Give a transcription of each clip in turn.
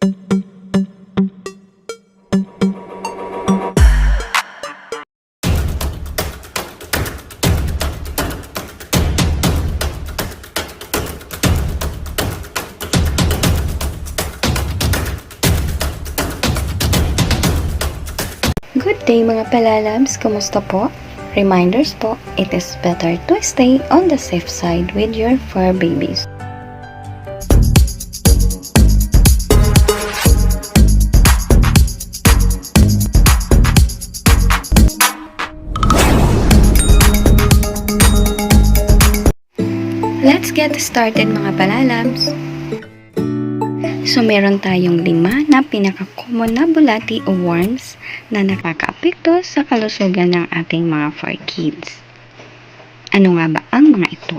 Good day mga palalabs! Kumusta po? Reminders po, it is better to stay on the safe side with your fur babies. Let's get started mga palalabs! So, meron tayong 5 na pinaka-common na bulati o worms na nakakaapekto sa kalusugan ng ating mga fur kids. Ano nga ba ang mga ito?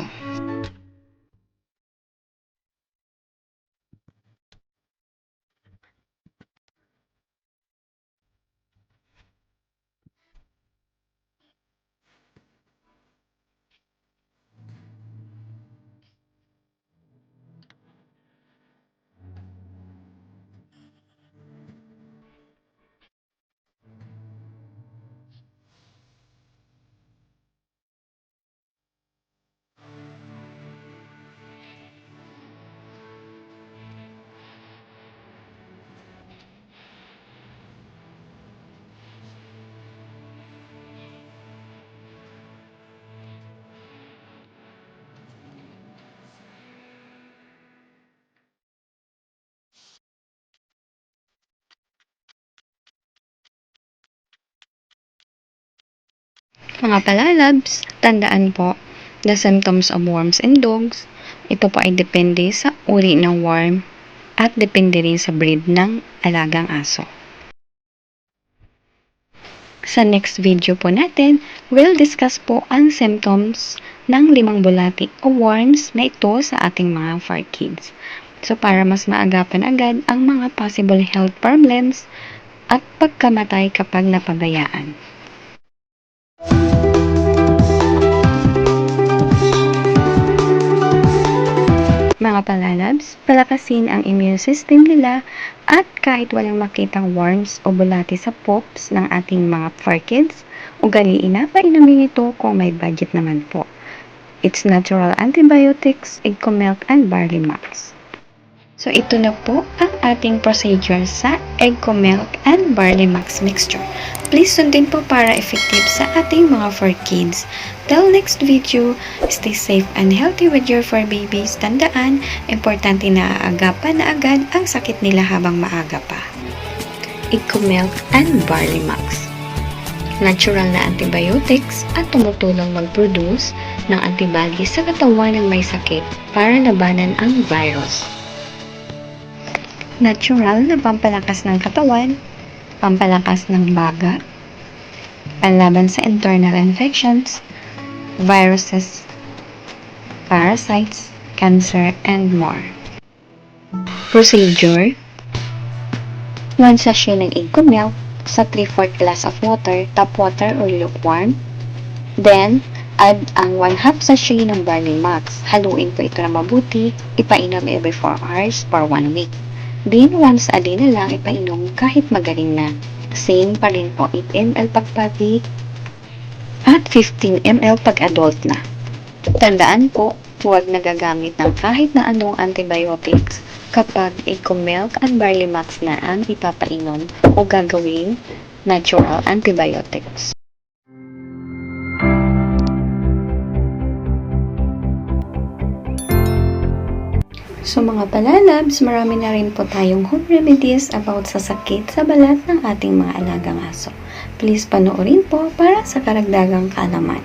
Mga palalabs, tandaan po, the symptoms of worms in dogs, ito po ay depende sa uri ng worm at depende rin sa breed ng alagang aso. Sa next video po natin, we'll discuss po ang symptoms ng 5 bulati o worms na ito sa ating mga fur kids. So para mas maagapan agad ang mga possible health problems at pagkamatay kapag napabayaan. Mga palalabs, palakasin ang immune system nila at kahit walang makitang worms o bulati sa pups ng ating mga fur kids, ugaliin na painumin ito kung may budget naman po. It's natural antibiotics, Eggco-Milk, and Barley Max. So ito na po ang ating procedure sa Eggco-Milk and Barley Max mixture. Please sundin po para effective sa ating mga fur kids. Till next video, stay safe and healthy with your fur babies. Tandaan, importante na aagapan na agad ang sakit nila habang maaga pa. Eggco-Milk and Barley Max. Natural na antibiotics at tumutulong mag-produce ng antibodies sa katawan ng may sakit para labanan ang virus. Natural na pampalakas ng katawan, pampalakas ng baga, panlaban sa internal infections, viruses, parasites, cancer, and more. Procedure: 1 sachet ng Eggco-Milk sa 3/4 glass of water, tap water or lukewarm. Then, add ang 1/2 sachet ng Barley Max. Haluin po ito na mabuti, ipainom every 4 hours for 1 week. Then, once a day na lang ipainom kahit magaling na. Same pa rin po, 8 ml pag puppy at 15 ml pag adult na. Tandaan po, huwag nagagamit ng kahit na anong antibiotics kapag Eggco-Milk and Barley Max na ang ipapainom o gagawing natural antibiotics. So mga palalabs, marami na rin po tayong home remedies about sa sakit sa balat ng ating mga alagang aso. Please panoorin po para sa karagdagang kaalaman.